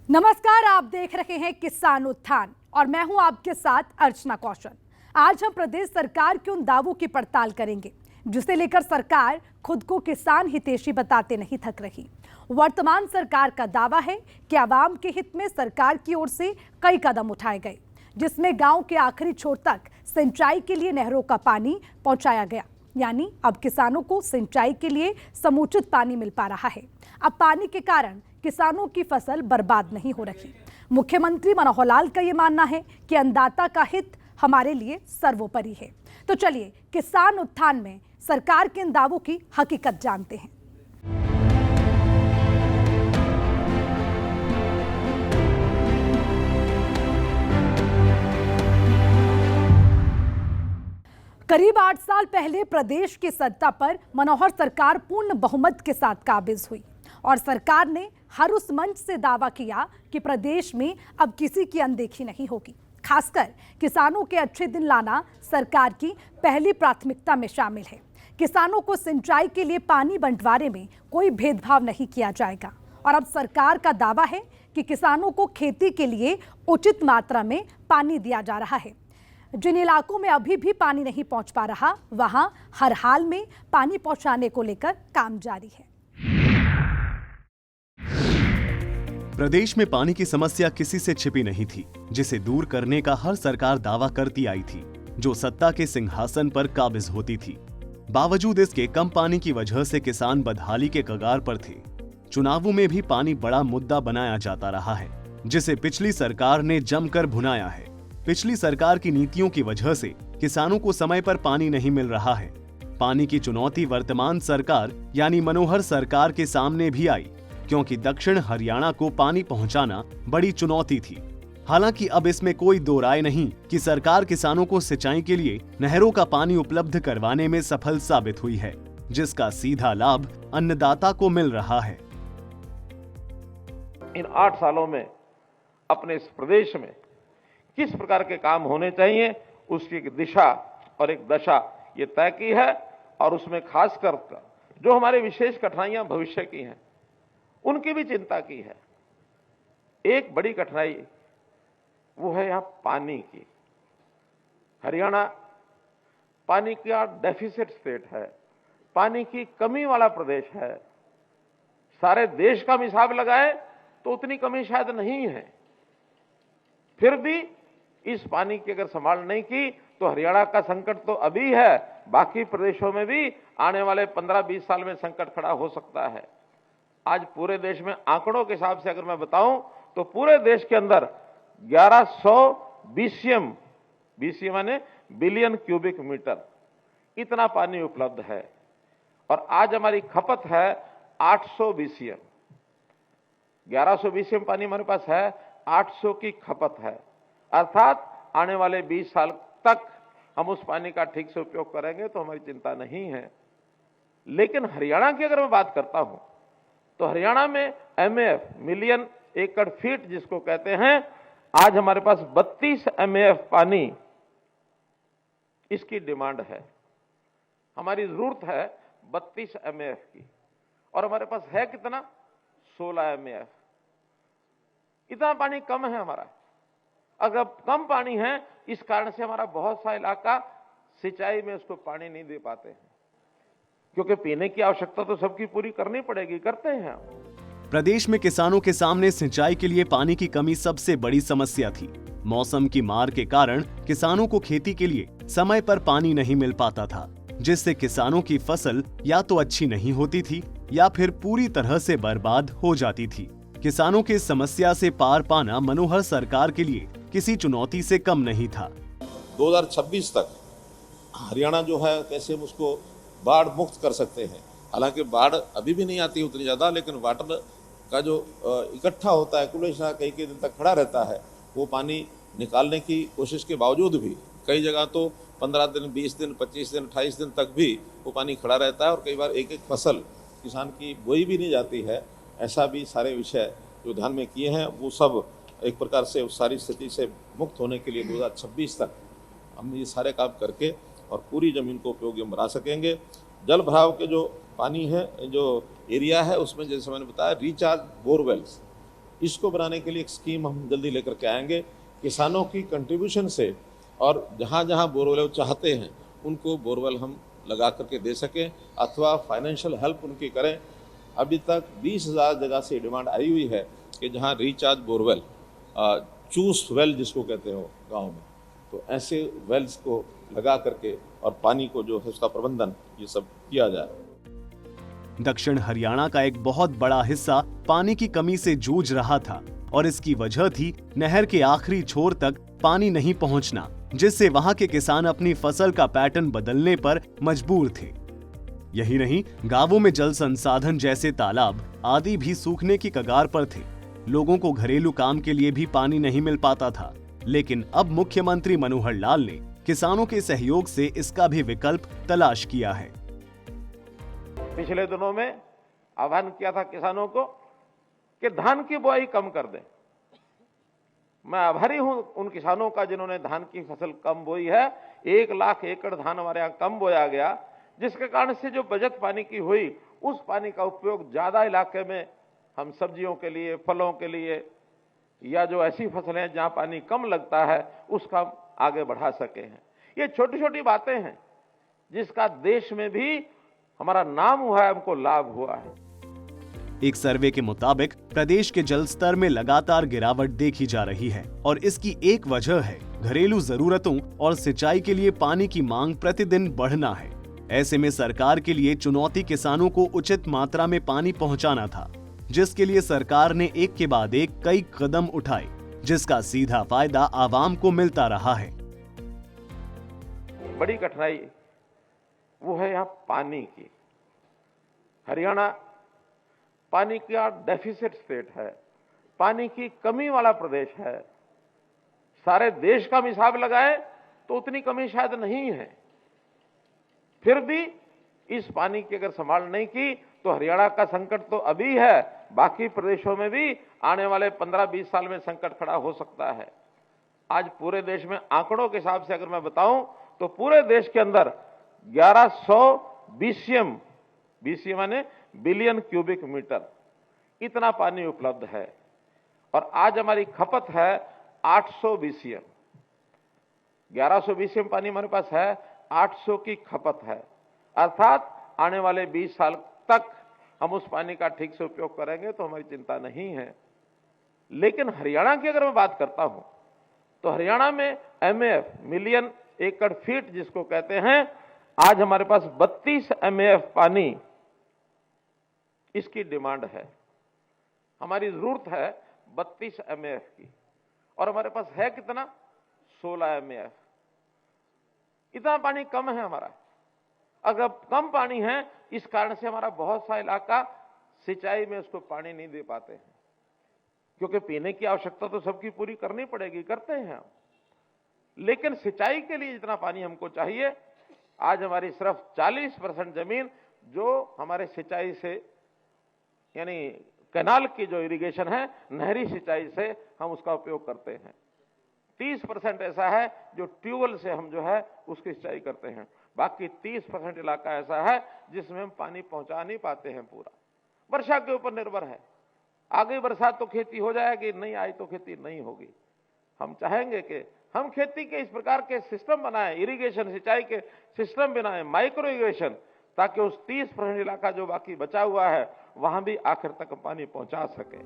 नमस्कार, आप देख रहे हैं किसान उत्थान और मैं हूं आपके साथ अर्चना कौशल। आज हम प्रदेश सरकार के उन दावों की पड़ताल करेंगे जिसे लेकर सरकार खुद को किसान हितैषी बताते नहीं थक रही। वर्तमान सरकार का दावा है कि आवाम के हित में सरकार की ओर से कई कदम उठाए गए, जिसमें गांव के आखिरी छोर तक सिंचाई के लिए नहरों का पानी पहुंचाया गया। यानी अब किसानों को सिंचाई के लिए समुचित पानी मिल पा रहा है। अब पानी के कारण किसानों की फसल बर्बाद नहीं हो रही। मुख्यमंत्री मनोहर लाल का ये मानना है कि अन्नदाता का हित हमारे लिए सर्वोपरि है। तो चलिए किसान उत्थान में सरकार के इन दावों की हकीकत जानते हैं। करीब 8 साल पहले प्रदेश की सत्ता पर मनोहर सरकार पूर्ण बहुमत के साथ काबिज हुई और सरकार ने हर उस मंच से दावा किया कि प्रदेश में अब किसी की अनदेखी नहीं होगी। खासकर किसानों के अच्छे दिन लाना सरकार की पहली प्राथमिकता में शामिल है। किसानों को सिंचाई के लिए पानी बंटवारे में कोई भेदभाव नहीं किया जाएगा और अब सरकार का दावा है कि किसानों को खेती के लिए उचित मात्रा में पानी दिया जा रहा है। जिन इलाकों में अभी भी पानी नहीं पहुंच पा रहा, वहां हर हाल में पानी पहुंचाने को लेकर काम जारी है। प्रदेश में पानी की समस्या किसी से छिपी नहीं थी, जिसे दूर करने का हर सरकार दावा करती आई थी, जो सत्ता के सिंहासन पर काबिज होती थी। बावजूद इसके कम पानी की वजह से किसान बदहाली के कगार पर थे। चुनावों में भी पानी बड़ा मुद्दा बनाया जाता रहा है, जिसे पिछली सरकार ने जमकर भुनाया है। पिछली सरकार की नीतियों की वजह से किसानों को समय पर पानी नहीं मिल रहा है। पानी की चुनौती वर्तमान सरकार यानी मनोहर सरकार के सामने भी आई, क्योंकि दक्षिण हरियाणा को पानी पहुंचाना बड़ी चुनौती थी। हालांकि अब इसमें कोई दो राय नहीं कि सरकार किसानों को सिंचाई के लिए नहरों का पानी उपलब्ध करवाने में सफल साबित हुई है, जिसका सीधा लाभ अन्नदाता को मिल रहा है। इन 8 सालों में अपने इस प्रदेश में किस प्रकार के काम होने चाहिए, उसकी एक दिशा और एक दशा ये तय की है और उसमें खासकर जो हमारे विशेष कठिनाइयां भविष्य की हैं उनकी भी चिंता की है। एक बड़ी कठिनाई वो है यहां पानी की। हरियाणा पानी का डेफिसिट स्टेट है, पानी की कमी वाला प्रदेश है। सारे देश का हिसाब लगाए तो उतनी कमी शायद नहीं है, फिर भी इस पानी की अगर संभाल नहीं की तो हरियाणा का संकट तो अभी है, बाकी प्रदेशों में भी आने वाले 15-20 साल में संकट खड़ा हो सकता है। आज पूरे देश में आंकड़ों के हिसाब से अगर मैं बताऊं तो पूरे देश के अंदर 1100 बीसीएम माने बिलियन क्यूबिक मीटर इतना पानी उपलब्ध है और आज हमारी खपत है 800 बीसीएम। 1100 बीसीएम पानी हमारे पास है, 800 की खपत है। अर्थात आने वाले 20 साल तक हम उस पानी का ठीक से उपयोग करेंगे तो हमारी चिंता नहीं है। लेकिन हरियाणा की अगर मैं बात करता हूं तो हरियाणा में एमएएफ मिलियन एकड़ फीट जिसको कहते हैं, आज हमारे पास 32 एमएएफ पानी इसकी डिमांड है। हमारी जरूरत है 32 एमएएफ की और हमारे पास है कितना, 16 एमएएफ। इतना पानी कम है हमारा। अगर कम पानी है, इस कारण से हमारा बहुत सा इलाका सिंचाई में उसको पानी नहीं दे पाते हैं, क्योंकि पीने की आवश्यकता तो सबकी पूरी करनी पड़ेगी, करते हैं। प्रदेश में किसानों के सामने सिंचाई के लिए पानी की कमी सबसे बड़ी समस्या थी। मौसम की मार के कारण किसानों को खेती के लिए समय पर पानी नहीं मिल पाता था, जिससे किसानों की फसल या तो अच्छी नहीं होती थी या फिर पूरी तरह से बर्बाद हो जाती थी। किसानों की समस्या से पार पाना मनोहर सरकार के लिए किसी चुनौती से कम नहीं था। 2026 तक हरियाणा जो है कैसे हम उसको बाढ़ मुक्त कर सकते हैं। हालांकि बाढ़ अभी भी नहीं आती उतनी ज़्यादा, लेकिन वाटर का जो इकट्ठा होता है कुलेशा कई दिन तक खड़ा रहता है, वो पानी निकालने की कोशिश के बावजूद भी कई जगह तो 15 दिन, 20 दिन, 25 दिन, 28 दिन तक भी वो पानी खड़ा रहता है और कई बार एक फसल किसान की बोई भी नहीं जाती है। ऐसा भी सारे विषय जो ध्यान में किए हैं वो सब एक प्रकार से उस सारी स्थिति से मुक्त होने के लिए 2026 तक हम ये सारे काम करके और पूरी ज़मीन को उपयोगी बना सकेंगे। जल भराव के जो पानी है, जो एरिया है, उसमें जैसे मैंने बताया रिचार्ज बोरवेल्स इसको बनाने के लिए एक स्कीम हम जल्दी लेकर के आएंगे। किसानों की कंट्रीब्यूशन से और जहाँ जहाँ बोरवेल वो चाहते हैं उनको बोरवेल हम लगा करके दे सकें अथवा फाइनेंशियल हेल्प उनकी करें। अभी तक 20,000 जगह से डिमांड आई हुई है कि जहाँ रिचार्ज बोरवेल, चूस वेल जिसको कहते हो गांव में, तो ऐसे वेल्स को लगा करके और पानी को जो है उसका प्रबंधन ये सब किया जाए। दक्षिण हरियाणा का एक बहुत बड़ा हिस्सा पानी की कमी से जूझ रहा था और इसकी वजह थी नहर के आखिरी छोर तक पानी नहीं पहुंचना, जिससे वहां के किसान अपनी फसल का पैटर्न बदलने पर मजबूर थे। यही नहीं, गांवों में जल संसाधन जैसे तालाब आदि भी सूखने की कगार पर थे। लोगों को घरेलू काम के लिए भी पानी नहीं मिल पाता था। लेकिन अब मुख्यमंत्री मनोहर लाल ने किसानों के सहयोग से इसका भी विकल्प तलाश किया है। पिछले दिनों में आह्वान किया था किसानों को कि धान की बुआई कम कर दें। मैं आभारी हूं उन किसानों का जिन्होंने धान की फसल कम बोई है। 1 लाख एकड़ धान हमारे यहाँ कम बोया गया, जिसके कारण से जो बचत पानी की हुई, उस पानी का उपयोग ज्यादा इलाके में हम सब्जियों के लिए, फलों के लिए या जो ऐसी फसलें हैं जहां पानी कम लगता है उसका आगे बढ़ा सके हैं। ये छोटी छोटी बातें हैं जिसका देश में भी हमारा नाम हुआ है, हमको लाभ हुआ है। एक सर्वे के मुताबिक प्रदेश के जल स्तर में लगातार गिरावट देखी जा रही है और इसकी एक वजह है घरेलू जरूरतों और सिंचाई के लिए पानी की मांग प्रतिदिन बढ़ना है। ऐसे में सरकार के लिए चुनौती किसानों को उचित मात्रा में पानी पहुंचाना था, जिसके लिए सरकार ने एक के बाद एक कई कदम उठाए, जिसका सीधा फायदा आवाम को मिलता रहा है। बड़ी कठिनाई वो है यहाँ पानी की। हरियाणा पानी का डेफिसिट स्टेट है, पानी की कमी वाला प्रदेश है। सारे देश का हिसाब लगाए तो उतनी कमी शायद नहीं है। फिर भी इस पानी की अगर संभाल नहीं की तो हरियाणा का संकट तो अभी है, बाकी प्रदेशों में भी आने वाले 15-20 साल में संकट खड़ा हो सकता है। आज पूरे देश में आंकड़ों के हिसाब से अगर मैं बताऊं तो पूरे देश के अंदर 1100 BCM माने बिलियन क्यूबिक मीटर इतना पानी उपलब्ध है और आज हमारी खपत है 800 BCM। 1100 BCM पानी हमारे पास है, 800 की खपत है। अर्थात आने वाले 20 साल तक हम उस पानी का ठीक से उपयोग करेंगे तो हमारी चिंता नहीं है। लेकिन हरियाणा की अगर मैं बात करता हूं तो हरियाणा में MAF मिलियन एकड़ फीट जिसको कहते हैं, आज हमारे पास 32 MAF पानी इसकी डिमांड है। हमारी जरूरत है 32 MAF की और हमारे पास है कितना? 16 MAF। इतना पानी कम है हमारा। अगर कम पानी है, इस कारण से हमारा बहुत सा इलाका सिंचाई में उसको पानी नहीं दे पाते हैं, क्योंकि पीने की आवश्यकता तो सबकी पूरी करनी पड़ेगी, करते हैं हम। लेकिन सिंचाई के लिए जितना पानी हमको चाहिए, आज हमारी सिर्फ 40% जमीन जो हमारे सिंचाई से यानी कैनाल की जो इरिगेशन है, नहरी सिंचाई से हम उसका उपयोग करते हैं। 30% ऐसा है जो ट्यूबवेल से हम जो है उसकी सिंचाई करते हैं। बाकी 30% इलाका ऐसा है जिसमें हम पानी पहुंचा नहीं पाते हैं। पूरा वर्षा के ऊपर निर्भर है। आ गई बरसात तो खेती हो जाएगी, नहीं आई तो खेती नहीं होगी। हम चाहेंगे कि हम खेती के इस प्रकार के सिस्टम बनाएं, इरिगेशन सिंचाई के सिस्टम बनाएं, माइक्रो इरिगेशन, ताकि उस 30% इलाका जो बाकी बचा हुआ है वहां भी आखिर तक पानी पहुंचा सके।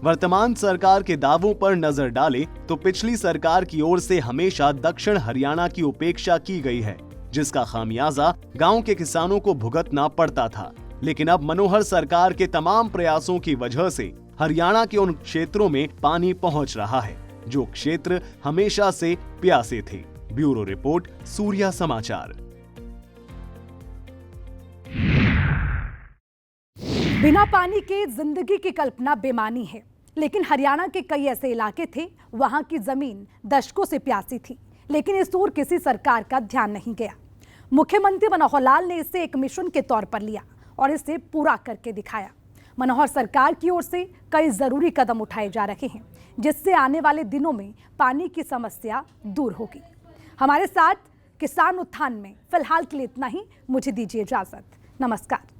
वर्तमान सरकार के दावों पर नजर डालें तो पिछली सरकार की ओर से हमेशा दक्षिण हरियाणा की उपेक्षा की गई है, जिसका खामियाजा गांव के किसानों को भुगतना पड़ता था। लेकिन अब मनोहर सरकार के तमाम प्रयासों की वजह से हरियाणा के उन क्षेत्रों में पानी पहुंच रहा है जो क्षेत्र हमेशा से प्यासे थे। ब्यूरो रिपोर्ट, सूर्या समाचार। बिना पानी के जिंदगी की कल्पना बेमानी है, लेकिन हरियाणा के कई ऐसे इलाके थे वहां की जमीन दशकों से प्यासी थी, लेकिन इस ओर किसी सरकार का ध्यान नहीं गया। मुख्यमंत्री मनोहर लाल ने इसे एक मिशन के तौर पर लिया और इसे पूरा करके दिखाया। मनोहर सरकार की ओर से कई जरूरी कदम उठाए जा रहे हैं, जिससे आने वाले दिनों में पानी की समस्या दूर होगी। हमारे साथ किसान उत्थान में फिलहाल के लिए इतना ही। मुझे दीजिए इजाजत। नमस्कार।